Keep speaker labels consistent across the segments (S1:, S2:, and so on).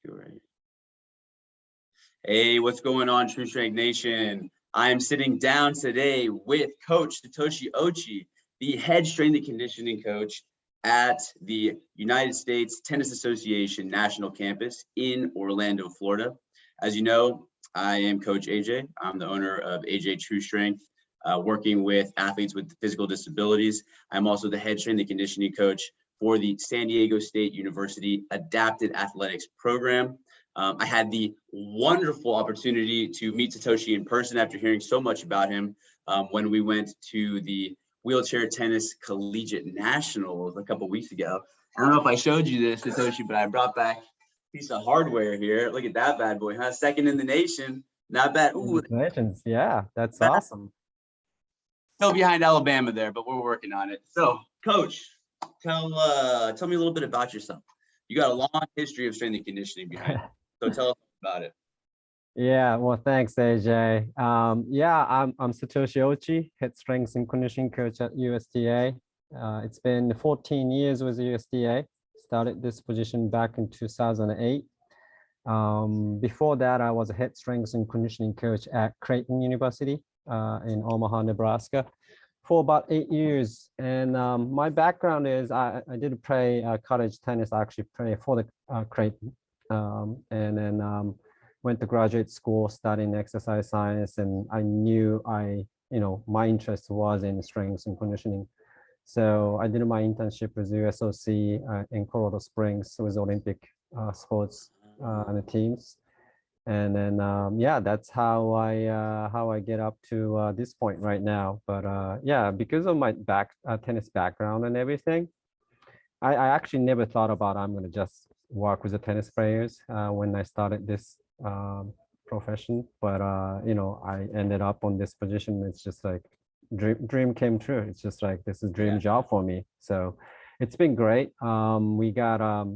S1: All right. Hey, what's going on, True Strength Nation? I am sitting down today with Coach Satoshi Ochi, the head strength and conditioning coach at the United States Tennis Association National Campus in Orlando, Florida. As you know, I am Coach AJ. I'm the owner of AJ True Strength, working with athletes with physical disabilities. I'm also the head strength and conditioning coach for the San Diego State University Adapted Athletics Program. I had the wonderful opportunity to meet Satoshi in person after hearing so much about him when we went to the Wheelchair Tennis Collegiate Nationals a couple weeks ago. I don't know if I showed you this, Satoshi, but I brought back a piece of hardware here. Look at that bad boy, huh? Second in the nation. Not bad. Ooh,
S2: congratulations. Yeah, that's awesome.
S1: Still behind Alabama there, but we're working on it. So, Coach, tell me a little bit about yourself. You got a long history of strength and conditioning behind you. So tell us about it.
S2: Yeah, well, thanks, AJ. Yeah, I'm Satoshi Ochi, head strength and conditioning coach at USTA. It's been 14 years with USTA. Started this position back in 2008. Before that, I was a head strength and conditioning coach at Creighton University in Omaha, Nebraska, for about 8 years. And my background is I did play college tennis. I actually played for the Creighton. And then went to graduate school studying exercise science, and I knew my interest was in strength and conditioning. So I did my internship with USOC in Colorado Springs with Olympic sports and the teams. And then yeah, that's how I get up to this point right now. But yeah, because of my tennis background and everything, I actually never thought about I'm going to just work with the tennis players when I started this profession. But I ended up on this position. It's just like dream came true. It's just like this is dream job for me. So it's been great. We got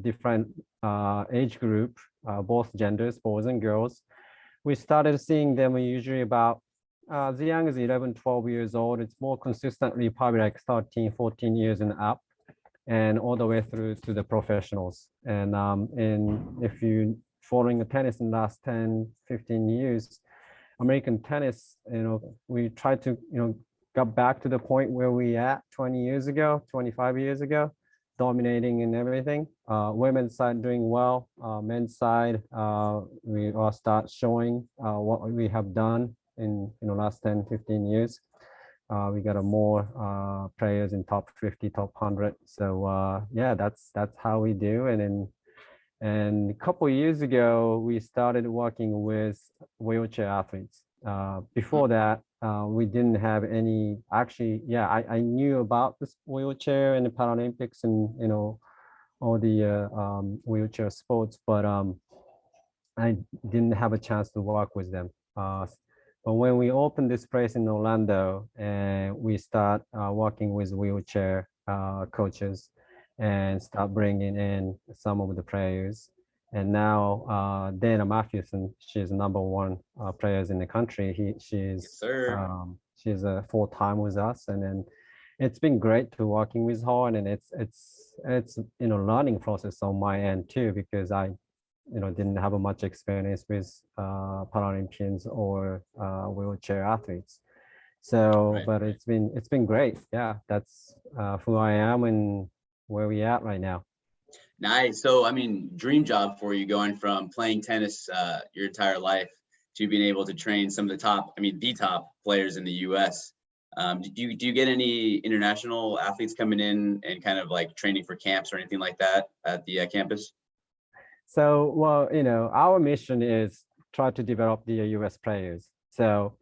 S2: different age group, both genders, boys and girls. We started seeing them usually about as young as 11, 12 years old. It's more consistently probably like 13, 14 years and up, and all the way through to the professionals. And if you following the tennis in the last 10, 15 years, American tennis, we tried to, got back to the point where we at 20 years ago, 25 years ago, dominating in everything. Women's side doing well, men's side, we all start showing what we have done in the last 10, 15 years. We got more players in top 50, top 100. So yeah, that's how we do. And a couple of years ago, we started working with wheelchair athletes. Before that, we didn't have any. Actually, yeah, I knew about this wheelchair and the Paralympics and all the wheelchair sports, but I didn't have a chance to work with them. But when we opened this place in Orlando and we start working with wheelchair coaches and start bringing in some of the players. And now Dana Matthewson, she's number one players in the country. She's a full-time with us, and then it's been great to working with her. And it's learning process on my end too, because I didn't have much experience with Paralympians or wheelchair athletes. So, right. But it's been great. Yeah, that's who I am and where we at right now.
S1: Nice. So, I mean, dream job for you, going from playing tennis your entire life to being able to train some of the top players in the U.S. Do you get any international athletes coming in and kind of like training for camps or anything like that at the campus?
S2: So, well, our mission is try to develop the U.S. players. So,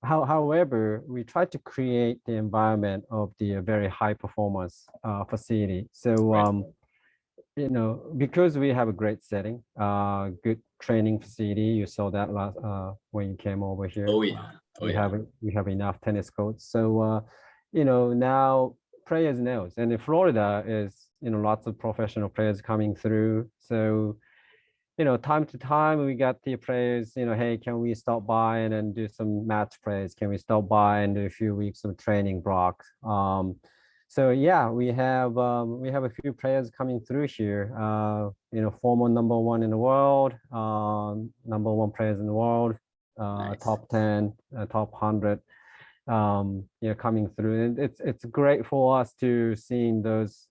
S2: however, we try to create the environment of the very high performance facility. So, because we have a great setting, good training facility. You saw that last when you came over here.
S1: Oh yeah.
S2: We have enough tennis courts. So, now players knows, and in Florida is lots of professional players coming through. So, time to time we got the players, hey, can we stop by and then do some match plays? Can we stop by and do a few weeks of training block? So yeah, we have a few players coming through here. Former number one in the world, number one players in the world,
S1: Nice.
S2: top 10, top 100, coming through. And it's great for us to seeing those,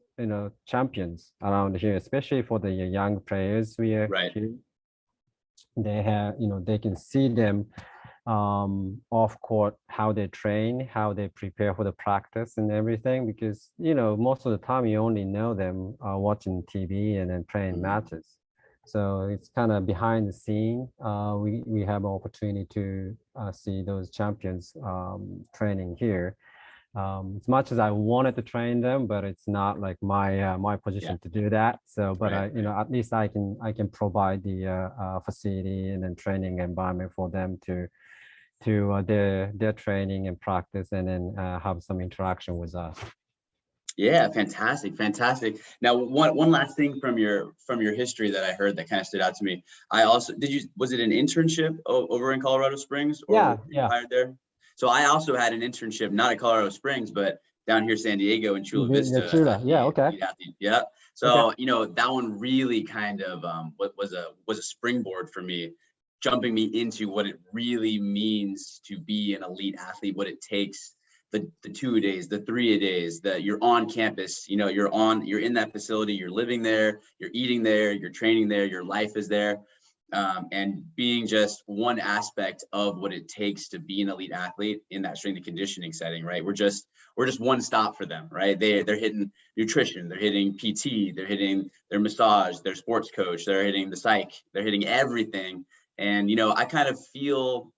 S2: champions around here, especially for the young players we are
S1: Right.
S2: here. They have, they can see them off court, how they train, how they prepare for the practice and everything, because most of the time you only know them watching TV and then playing matches. So it's kind of behind the scene. We have an opportunity to see those champions training here. As much as I wanted to train them, but it's not like my position to do that. So, but
S1: Right.
S2: at least I can provide the facility and then training environment for them to their training and practice, and then have some interaction with us.
S1: Yeah, fantastic, fantastic. Now, one last thing from your history that I heard that kind of stood out to me. I also was it an internship over in Colorado Springs, or
S2: Yeah,
S1: were you hired there? So I also had an internship, not at Colorado Springs, but down here, San Diego, in Chula
S2: The
S1: Vista
S2: Chula.
S1: at
S2: Yeah,
S1: the
S2: okay.
S1: Elite Athlete. Yeah.
S2: Okay.
S1: So that one really kind of was a springboard for me, jumping me into what it really means to be an elite athlete, what it takes. The 2 days, the 3 days, that you're on campus, you're in that facility, you're living there, you're eating there, you're training there, your life is there. And being just one aspect of what it takes to be an elite athlete in that strength and conditioning setting, right? We're just one stop for them, right? They're hitting nutrition, they're hitting PT, they're hitting their massage, their sports coach, they're hitting the psych, they're hitting everything. And I kind of feel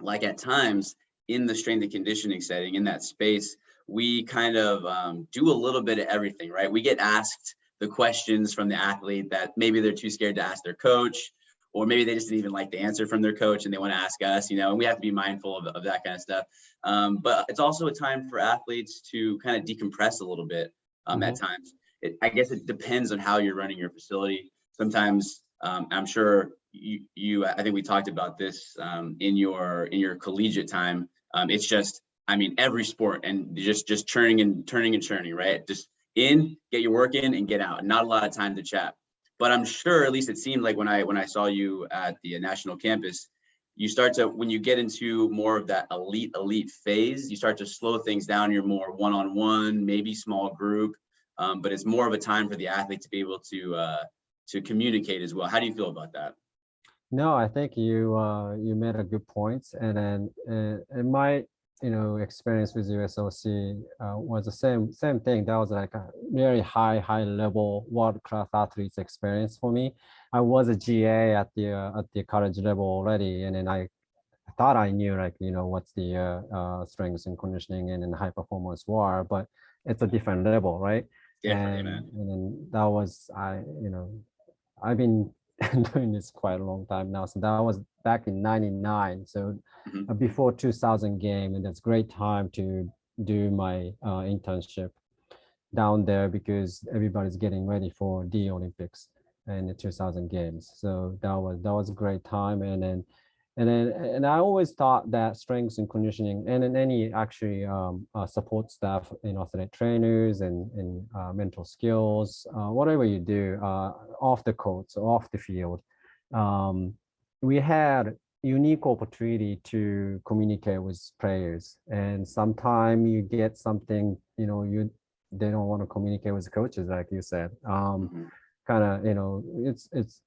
S1: like at times in the strength and conditioning setting, in that space, we kind of do a little bit of everything, right? We get asked the questions from the athlete that maybe they're too scared to ask their coach, or maybe they just didn't even like the answer from their coach and they want to ask us, and we have to be mindful of that kind of stuff. But it's also a time for athletes to kind of decompress a little bit at times. I guess it depends on how you're running your facility. Sometimes I'm sure I think we talked about this in your collegiate time. It's just, every sport, and just churning and turning and churning, right? Just get your work in and get out. Not a lot of time to chat. But I'm sure, at least it seemed like when I saw you at the national campus, you start to, when you get into more of that elite phase, you start to slow things down. You're more one-on-one, maybe small group, but it's more of a time for the athlete to be able to communicate as well. How do you feel about that?
S2: No, I think you made a good point, and then in my experience with USOC was the same thing. That was like a very high level world class athletes experience for me. I was a GA at the college level already, and then I thought I knew what's the strengths and conditioning and high performance were, but it's a different level, right?
S1: Definitely, man.
S2: And then that was I've been doing this quite a long time now. So that was back in '99. So before 2000 game, and that's great time to do my internship down there, because everybody's getting ready for the Olympics and the 2000 games. So that was a great time. And I always thought that strengths and conditioning, and in any actually support staff, athletic trainers and mental skills, whatever you do off the court, so off the field, we had unique opportunity to communicate with players. And sometimes you get something, they don't want to communicate with the coaches, like you said. Kind of, it's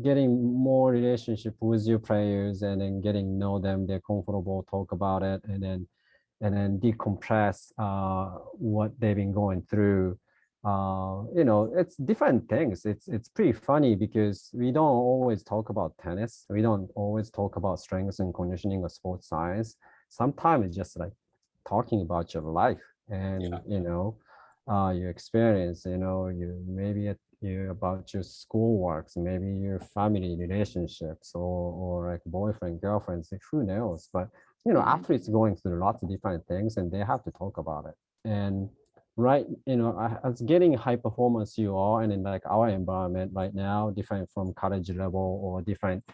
S2: getting more relationship with your players, and then getting know them, they're comfortable, talk about it, and then decompress what they've been going through. It's different things. It's pretty funny, because we don't always talk about tennis. We don't always talk about strengths and conditioning or sports science. Sometimes it's just like talking about your life and your experience. You maybe you about your schoolworks, maybe your family relationships, or like boyfriend, girlfriends, who knows? But athletes going through lots of different things, and they have to talk about it. And right, as getting high performance you are, and in like our environment right now, different from college level or different,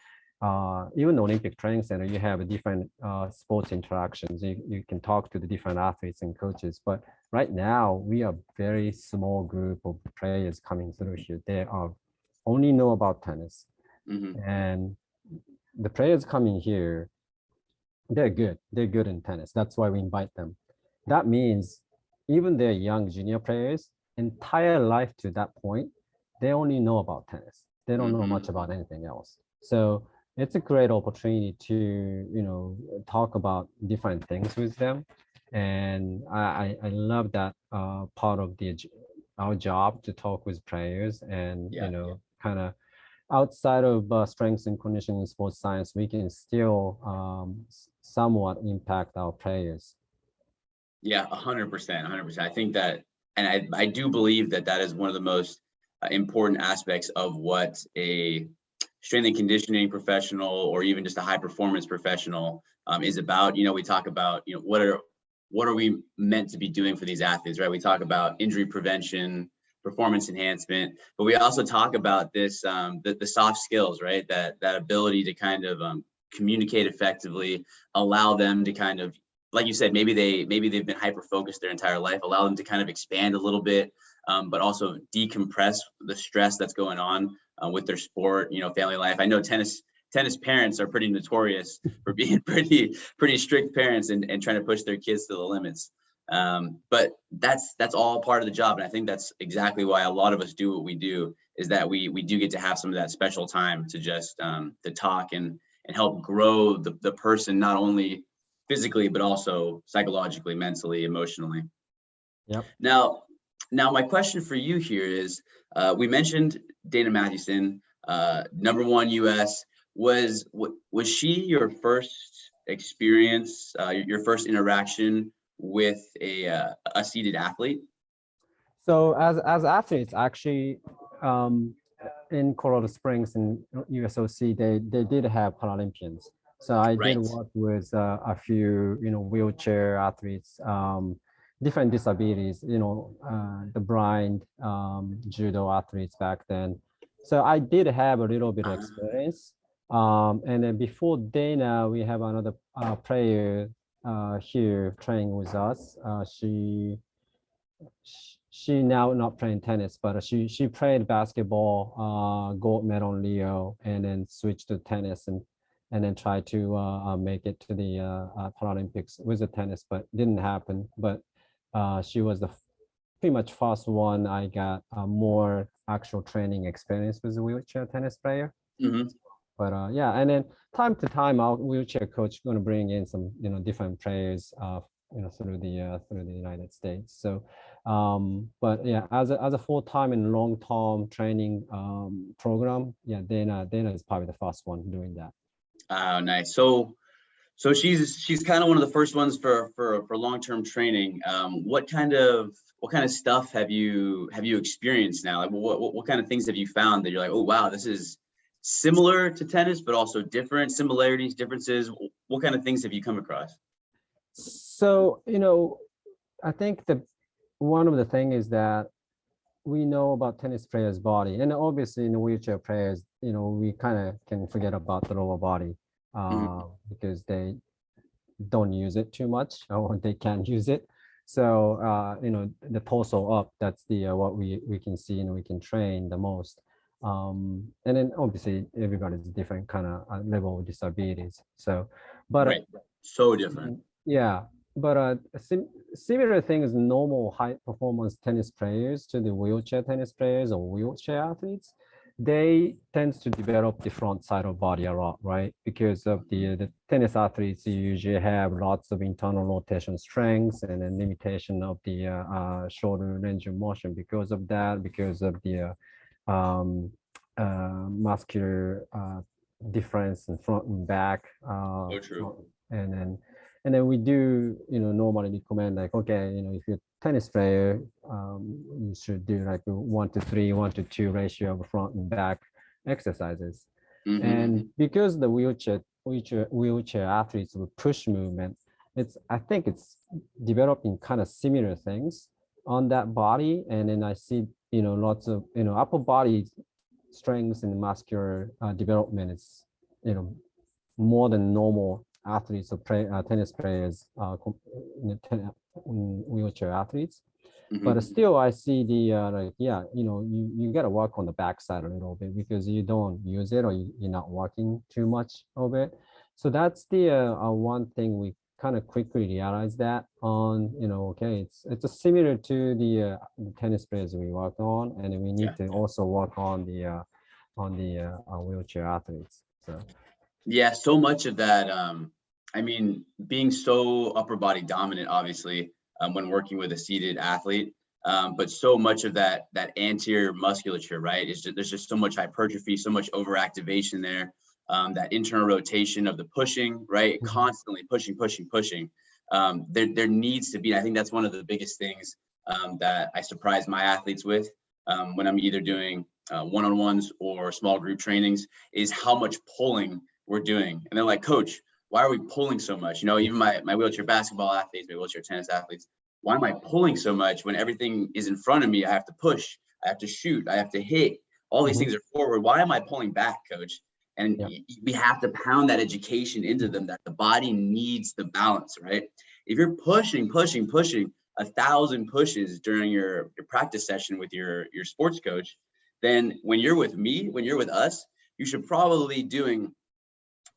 S2: even the Olympic training center, you have a different sports interactions. You can talk to the different athletes and coaches, but right now we are very small group of players coming through here. They are only know about tennis, and the players coming here, they're good. They're good in tennis. That's why we invite them. That means even their young junior players, entire life to that point, they only know about tennis. They don't know much about anything else. So it's a great opportunity to, talk about different things with them. And I love that part of our job to talk with players and, kind of outside of strength and conditioning and sports science, we can still somewhat impact our players.
S1: Yeah, 100%, 100%. I think that, and I do believe that that is one of the most important aspects of what a strength and conditioning professional or even just a high performance professional is about. We talk about, what are we meant to be doing for these athletes, right? We talk about injury prevention, performance enhancement, but we also talk about this, the soft skills, right? That ability to kind of communicate effectively, allow them to kind of, like you said, maybe they've been hyper focused their entire life, allow them to kind of expand a little bit, but also decompress the stress that's going on with their sport, family life. I know tennis parents are pretty notorious for being pretty strict parents and trying to push their kids to the limits. But that's all part of the job, and I think that's exactly why a lot of us do what we do, is that we do get to have some of that special time to just to talk and help grow the person, not only physically, but also psychologically, mentally, emotionally.
S2: Yep.
S1: Now my question for you here is, we mentioned Dana Mathewson, #1 US. Was she your first experience, your first interaction with a seated athlete?
S2: So as athletes, actually, in Colorado Springs and USOC, they did have Paralympians. So I did
S1: Right.
S2: work with a few, wheelchair athletes, different disabilities, the blind, judo athletes back then. So I did have a little bit of experience. And then before Dana, we have another player here training with us. She now not playing tennis, but she played basketball, gold medal in Rio, and then switched to tennis and then tried to make it to the Paralympics with the tennis, but didn't happen. But she was the pretty much first one I got more actual training experience with a wheelchair tennis player. But yeah, and then time to time, our wheelchair coach going to bring in some different players through the United States. So but yeah, as a full-time and long-term training program, yeah, Dana is probably the first one doing that.
S1: Oh, nice. So she's kind of one of the first ones for long-term training. What kind of stuff have you experienced now? Like what kind of things have you found that you're like, oh wow, this is similar to tennis, but also different, similarities, differences? What kind of things have you come across?
S2: So, I think one of the things is that we know about tennis players' body, and obviously in the wheelchair players, we kind of can forget about the lower body because they don't use it too much, or they can't use it. So, the torso up, that's the what we can see and we can train the most. And then obviously everybody's different kind of level of disabilities. So, but
S1: right. So different.
S2: Yeah, but similar things, normal high performance tennis players to the wheelchair tennis players or wheelchair athletes, they tend to develop the front side of body a lot, right? Because of the tennis athletes usually have lots of internal rotation strengths and then limitation of the shoulder range of motion because of that, because of the muscular difference in front and back.
S1: So true.
S2: And then we do, normally recommend like, okay, if you're a tennis player, you should do like a 1-3, 1-2 ratio of front and back exercises. And because the wheelchair athletes with push movement, I think it's developing kind of similar things on that body. And then I see, lots of, upper body strength and muscular development is, more than normal athletes or tennis players wheelchair athletes.
S1: Mhm.
S2: But still, I see the like, yeah, you got to work on the backside a little bit because you don't use it or you're not working too much of it. So that's the one thing we kind of quickly realize that on, okay, it's a similar to the tennis players we work on, and we need
S1: Yeah.
S2: to also work on the wheelchair athletes. So
S1: Yeah, so much of that, I mean, being so upper body dominant, obviously, when working with a seated athlete, but so much of that anterior musculature, right, is there's just so much hypertrophy, so much overactivation there, that internal rotation of the pushing, right, constantly pushing, pushing, pushing. There needs to be, I think that's one of the biggest things that I surprise my athletes with when I'm either doing one-on-ones or small group trainings, is how much pulling we're doing. And they're like, Coach, why are we pulling so much? Even my wheelchair basketball athletes, my wheelchair tennis athletes, why am I pulling so much when everything is in front of me? I have to push, I have to shoot, I have to hit. All these things are forward. Why am I pulling back, Coach? And
S2: yeah.
S1: we have to pound that education into them that the body needs the balance, right? If you're pushing, pushing, pushing 1,000 pushes during your practice session with your sports coach, then when you're with me, when you're with us, you should probably doing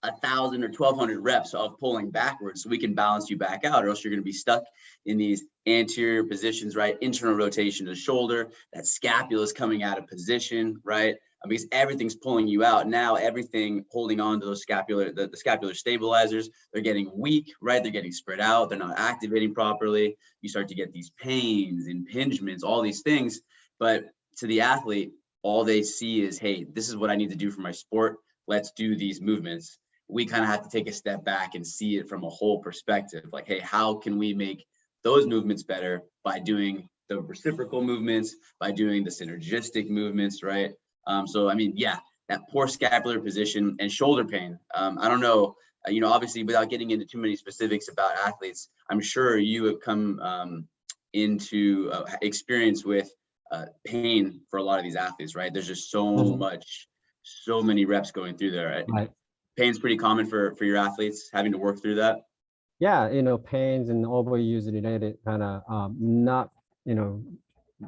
S1: 1,000 or 1,200 reps of pulling backwards so we can balance you back out, or else you're going to be stuck in these anterior positions, right? Internal rotation of the shoulder, that scapula is coming out of position, right? Because everything's pulling you out. Now everything holding on to those the scapular stabilizers, they're getting weak, right? They're getting spread out. They're not activating properly. You start to get these pains, impingements, all these things. But to the athlete, all they see is, hey, this is what I need to do for my sport. Let's do these movements. We kind of have to take a step back and see it from a whole perspective. Like, hey, how can we make those movements better by doing the reciprocal movements, by doing the synergistic movements, right? So, I mean, yeah, that poor scapular position and shoulder pain. I don't know, obviously without getting into too many specifics about athletes, I'm sure you have come into experience with pain for a lot of these athletes, right? There's just so many reps going through there.
S2: Right.
S1: Pain's pretty common for your athletes having to work through that.
S2: Yeah, pains and overuse related kind of not,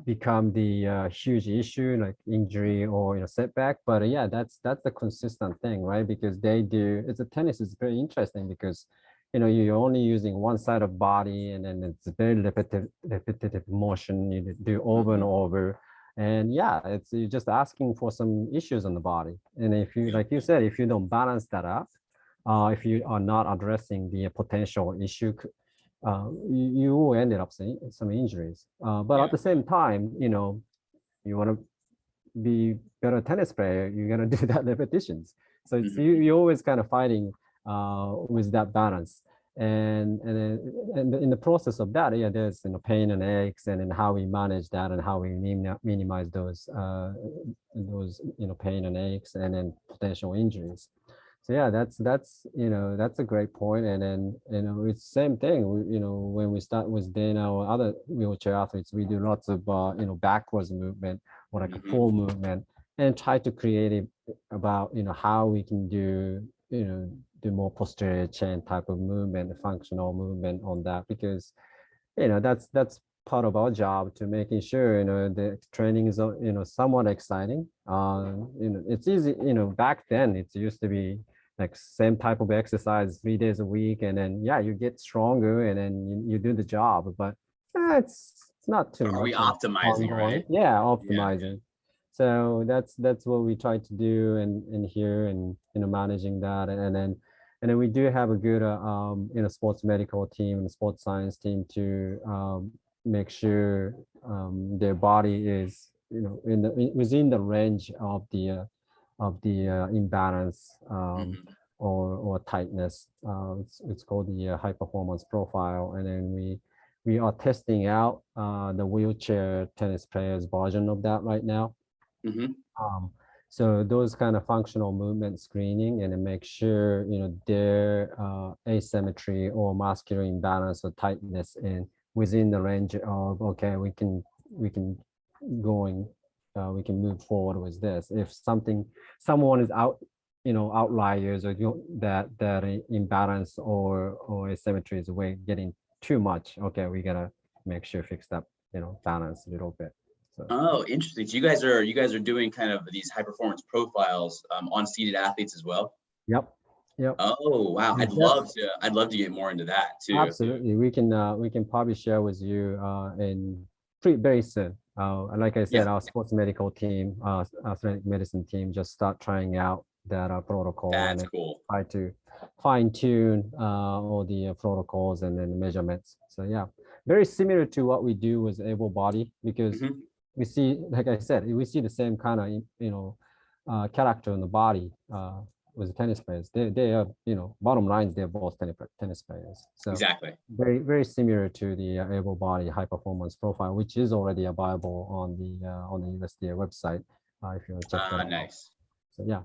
S2: become the huge issue like injury or setback, but yeah, that's the consistent thing, right? Because it's a tennis is very interesting because you're only using one side of body, and then it's very repetitive motion you do over and over. And yeah, you're just asking for some issues on the body. And if you, like you said, if you don't balance that up, if you are not addressing the potential issue, you will end up seeing some injuries. But at the same time, you want to be better tennis player, you're gonna do that repetitions. So it's you're always kind of fighting with that balance. And in the process of that, yeah, there's pain and aches, and then how we manage that and how we minimize those pain and aches and then potential injuries. So yeah, that's a great point. And then it's same thing. When we start with then our other wheelchair athletes, we do lots of backwards movement or like a full movement, and try to create it about how we can do more posterior chain type of movement, functional movement on that, because that's part of our job, to making sure the training is somewhat exciting. It's easy, back then it used to be like same type of exercise 3 days a week, and then yeah, you get stronger and then you do the job, but it's not too
S1: Are
S2: much
S1: we optimizing,
S2: ongoing.
S1: right?
S2: Yeah,
S1: Yeah.
S2: optimizing. So that's what we try to do in here, and managing that. And then we do have a good sports medical team and sports science team to make sure their body is within the range of the imbalance, or tightness. It's called the high performance profile. And then we are testing out the wheelchair tennis players version of that right now. Um, so those kind of functional movement screening, and then make sure their asymmetry or muscular imbalance or tightness in within the range of, okay, we can going we can move forward with this. If someone is outliers, or that imbalance or asymmetry is way getting too much, okay, we gotta make sure fix that, balance a little bit. So
S1: Oh, interesting. So you guys are doing kind of these high performance profiles on seated athletes as well.
S2: yep, yep.
S1: Oh, wow.
S2: We
S1: I'd love to get more into that too.
S2: absolutely, we can probably share with you in very soon. Like I
S1: Yeah,
S2: said, our sports medical team, athletic medicine team, just start trying out that protocol and
S1: that's
S2: then
S1: cool.
S2: try to fine tune all the protocols and then measurements. So yeah, very similar to what we do with able body, because
S1: Mhm.
S2: we see, like I said, we see the same kind of character in the body with tennis players. They are, bottom lines, they're both tennis players. So
S1: Exactly.
S2: very, very similar to the able body high performance profile, which is already available on the USDA website, if you want to check that out.
S1: Nice.
S2: So yeah.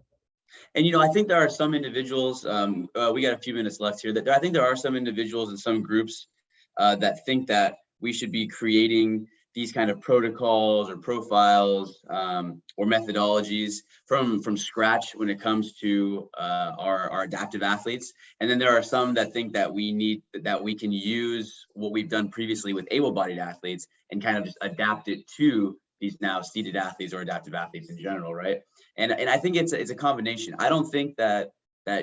S1: And I think there are some individuals. We got a few minutes left here. That I think there are some individuals and some groups that think that we should be creating these kind of protocols or profiles or methodologies from scratch when it comes to our adaptive athletes. And then there are some that think that we can use what we've done previously with able-bodied athletes and kind of just adapt it to these now seated athletes or adaptive athletes in general, right? And I think it's a combination. I don't think that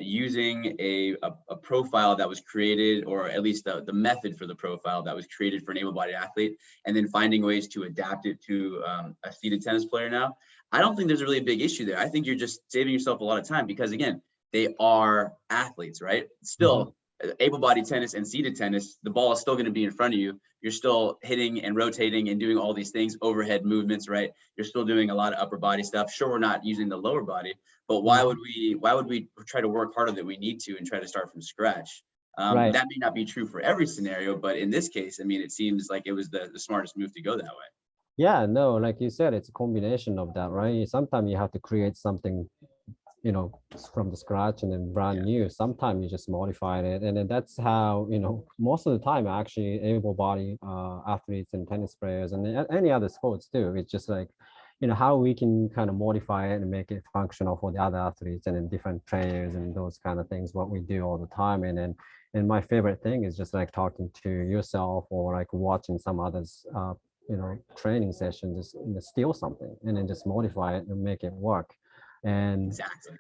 S1: using a profile that was created, or at least the method for the profile that was created for an able-bodied athlete, and then finding ways to adapt it to a seated tennis player now, I don't think there's really a big issue there. I think you're just saving yourself a lot of time because, again, they are athletes, right?
S2: Mhm.
S1: Still, able-bodied tennis and seated tennis, the ball is still going to be in front of you. You're still hitting and rotating and doing all these things, overhead movements, right? You're still doing a lot of upper body stuff. Sure, we're not using the lower body, but why would we try to work harder than we need to and try to start from scratch?
S2: Right.
S1: That may not be true for every scenario, but in this case, I mean, it seems like it was the smartest move to go that way.
S2: Yeah, no, like you said, it's a combination of that, right? Sometimes you have to create something, from the scratch and then brand
S1: Yeah.
S2: new. Sometimes you just modify it. And then that's how, most of the time actually able body athletes and tennis players and any other sports too. It's just like, how we can kind of modify it and make it functional for the other athletes and then different players and those kind of things, what we do all the time. And my favorite thing is just like talking to yourself or like watching some others training session, just steal something and then just modify it and make it work. And
S1: Exactly.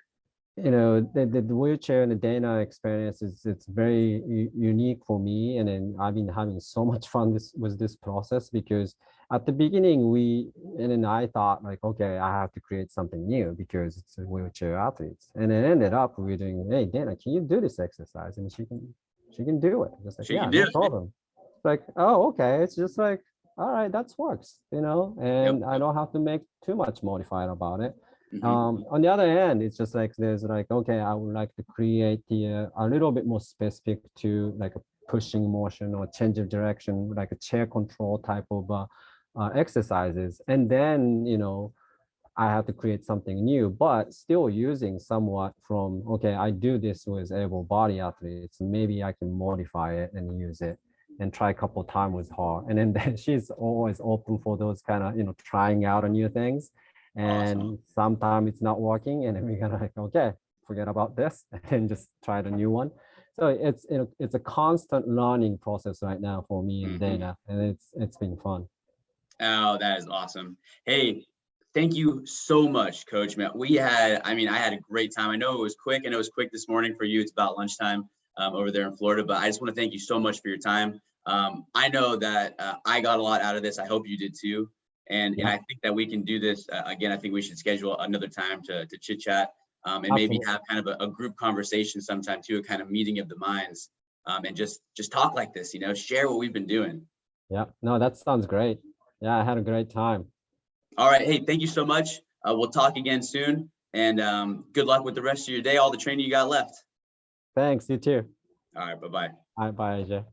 S2: the wheelchair and the Dana experience is it's very unique for me, and then I've been having so much fun with this process, because at the beginning and then I thought like, okay, I have to create something new because it's a wheelchair athletes, and it ended up we're doing, hey Dana, can you do this exercise? And she can do it. Just like,
S1: She
S2: yeah,
S1: can do
S2: no
S1: it.
S2: problem. Like, oh, okay, it's just like, all right, that works,
S1: Yep.
S2: and I don't have to make too much modified about it.
S1: Mhm.
S2: On the other hand, it's just like there's like, okay, I would like to create a little bit more specific to like a pushing motion or change of direction, like a chair control type of exercises. And then, I have to create something new, but still using somewhat from, okay, I do this with able body athletes. Maybe I can modify it and use it and try a couple of times with her. And then she's always open for those kind of, trying out new things.
S1: Awesome.
S2: And sometimes it's not working. And then we're gonna like, okay, forget about this and just try the new one. So it's a constant learning process right now for me and
S1: Mhm.
S2: Dana, and it's been fun.
S1: Oh, that is awesome. Hey, thank you so much, Coach. Man, I had a great time. I know it was quick. I know it was quick this morning for you. It's about lunchtime over there in Florida, but I just want to thank you so much for your time. I know that I got a lot out of this. I hope you did too. And
S2: Yeah,
S1: I think that we can do this again. I think we should schedule another time to chit chat and maybe
S2: absolutely.
S1: have kind of a group conversation sometime too, a kind of meeting of the minds, and just talk like this. Share what we've been doing.
S2: Yeah, no, that sounds great. Yeah, I had a great time.
S1: All right. Hey, thank you so much. We'll talk again soon. And good luck with the rest of your day, all the training you got left.
S2: Thanks, you too.
S1: All right. Bye-bye.
S2: Bye, AJ.